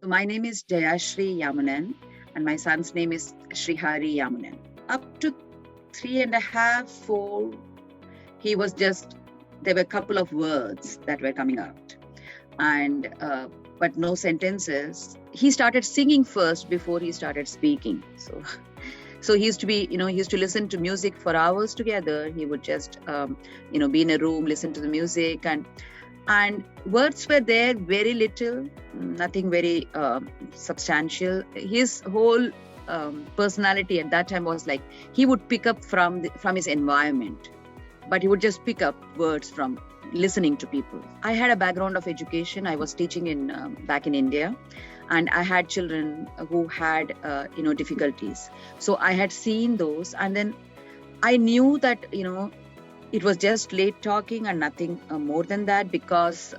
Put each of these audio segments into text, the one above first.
My name is Jayshari Yamunan, and my son's name is Srihari Yamunan. Up to 3.5, 4, he was just, there were a couple of words that were coming out, and but no sentences. He started singing first before he started speaking. So he used to be, he used to listen to music for hours together. He would just, be in a room, listen to the music, and words were there, very little, nothing very substantial. His whole personality at that time was like he would pick up from his environment, but he would just pick up words from listening to people. I had a background of education. I was teaching back in India, and I had children who had difficulties. So I had seen those, and then I knew that it was just late talking and nothing more than that, because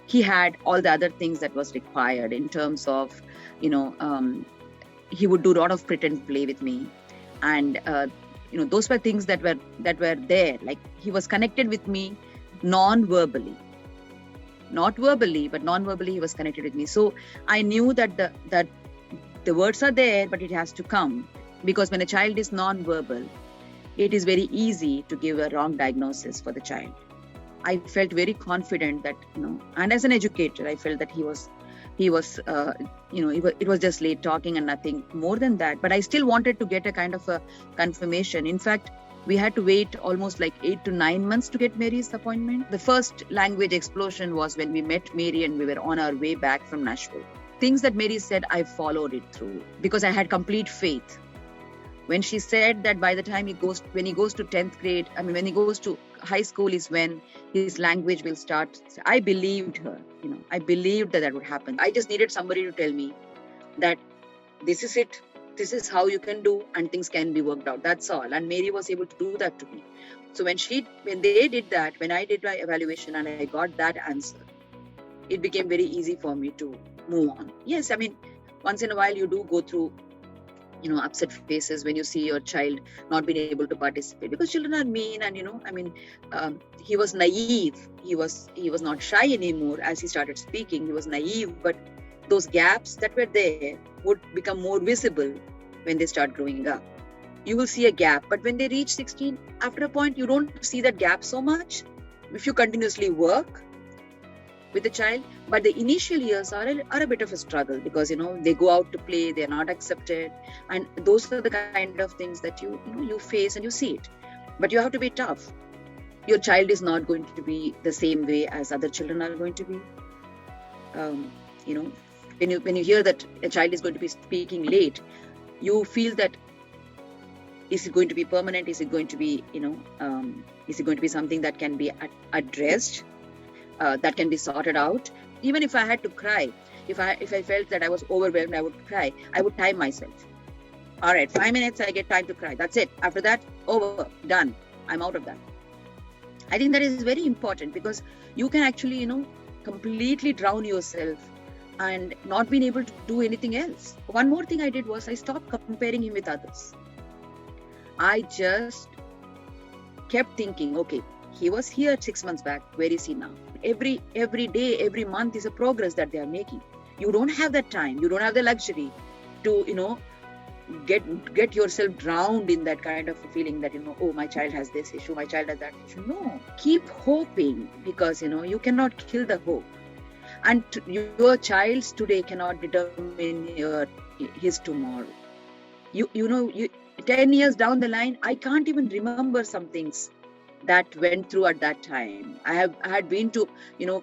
he had all the other things that was required in terms of, he would do a lot of pretend play with me. And, those were things that were there. Like, he was connected with me non-verbally. Not verbally, but non-verbally, he was connected with me. So I knew that the words are there, but it has to come. Because when a child is non-verbal, it is very easy to give a wrong diagnosis for the child. I felt very confident that, and as an educator, I felt that it was just late talking and nothing more than that. But I still wanted to get a kind of a confirmation. In fact, we had to wait almost like 8 to 9 months to get Mary's appointment. The first language explosion was when we met Mary and we were on our way back from Nashville. Things that Mary said, I followed it through because I had complete faith. When she said that by the time when he goes to 10th grade, when he goes to high school is when his language will start. I believed her, I believed that would happen. I just needed somebody to tell me that this is it. This is how you can do, and things can be worked out. That's all. And Mary was able to do that to me. So when they did that, when I did my evaluation and I got that answer, it became very easy for me to move on. Yes, once in a while you do go through upset faces when you see your child not being able to participate, because children are mean, and he was naive. He was not shy anymore. As he started speaking, he was naive, but those gaps that were there would become more visible when they start growing up. You will see a gap, but when they reach 16, after a point, you don't see that gap so much if you continuously work with the child. But the initial years are a bit of a struggle, because they go out to play, they're not accepted, and those are the kind of things that you face and you see it. But you have to be tough. Your child is not going to be the same way as other children are going to be. When you hear that a child is going to be speaking late, you feel that, is it going to be permanent? Is it going to be is it going to be something that can be addressed? That can be sorted out. Even if I had to cry, if I felt that I was overwhelmed, I would cry. I would time myself. All right, 5 minutes, I get time to cry. That's it. After that, over, done. I'm out of that. I think that is very important, because you can actually, completely drown yourself and not being able to do anything else. One more thing I did was I stopped comparing him with others. I just kept thinking, okay, he was here 6 months back. Where is he now? Every day, every month is a progress that they are making. You don't have that time. You don't have the luxury to, get yourself drowned in that kind of feeling that, oh, my child has this issue, my child has that issue. No, keep hoping, because, you cannot kill the hope. And your child's today cannot determine his tomorrow. 10 years down the line, I can't even remember some things that went through at that time. I had been to,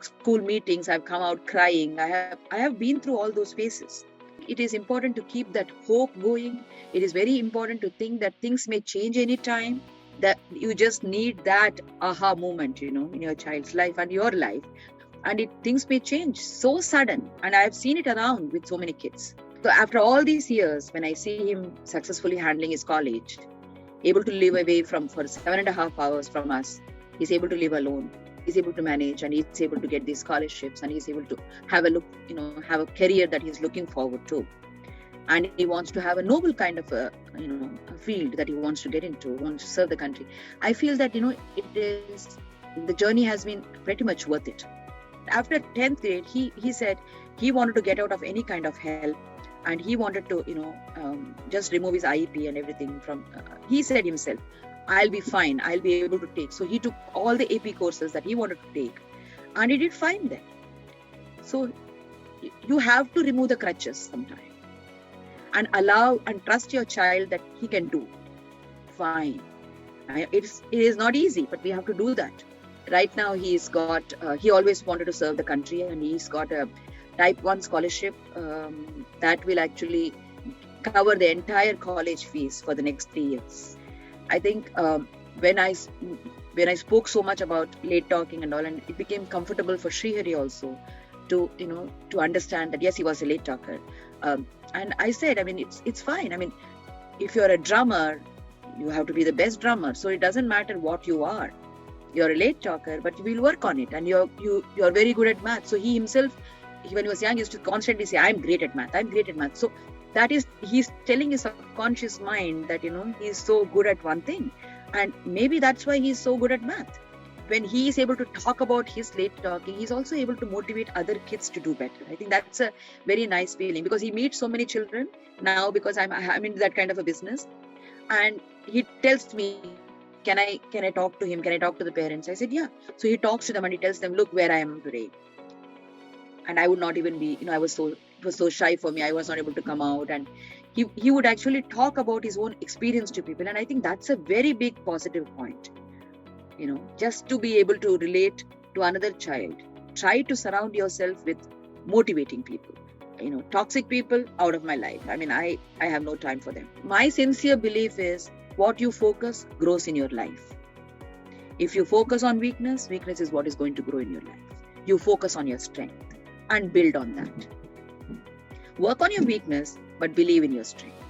school meetings. I've come out crying. I have been through all those phases. It is important to keep that hope going. It is very important to think that things may change anytime, that you just need that aha moment, in your child's life and your life. And things may change so sudden. And I've seen it around with so many kids. So after all these years, when I see him successfully handling his college, able to live away for 7.5 hours from us, he's able to live alone, he's able to manage, and he's able to get these scholarships, and he's able to have a career that he's looking forward to. And he wants to have a noble kind of a field that he wants to get into, wants to serve the country. I feel that, the journey has been pretty much worth it. after 10th grade, he said he wanted to get out of any kind of help, and he wanted to, just remove his IEP and everything from. He said himself, "I'll be fine. I'll be able to take." So he took all the AP courses that he wanted to take, and he did fine then. So you have to remove the crutches sometime, and allow and trust your child that he can do fine. It is not easy, but we have to do that. Right now, he's got. He always wanted to serve the country, and he's got a Type 1 scholarship that will actually cover the entire college fees for the next 3 years. I think when I spoke so much about late talking and all, and it became comfortable for Srihari also to understand that yes, he was a late talker, and I said, I mean, it's fine. I mean, if you're a drummer, you have to be the best drummer. So it doesn't matter what you are. You're a late talker, but we'll work on it, and you're very good at math. So he himself, when he was young, used to constantly say, "I'm great at math. I'm great at math." So that is, he's telling his subconscious mind that he's so good at one thing, and maybe that's why he's so good at math. When he is able to talk about his late talking, he's also able to motivate other kids to do better. I think that's a very nice feeling, because he meets so many children now, because I'm in that kind of a business, and he tells me, can I talk to him? Can I talk to the parents? I said, yeah. So he talks to them and he tells them, look where I am today. And I would not even be, it was so shy for me. I was not able to come out. And he would actually talk about his own experience to people. And I think that's a very big positive point. Just to be able to relate to another child. Try to surround yourself with motivating people. Toxic people, out of my life. I mean, I have no time for them. My sincere belief is, what you focus grows in your life. If you focus on weakness is what is going to grow in your life. You focus on your strength and build on that. Work on your weakness, but believe in your strength.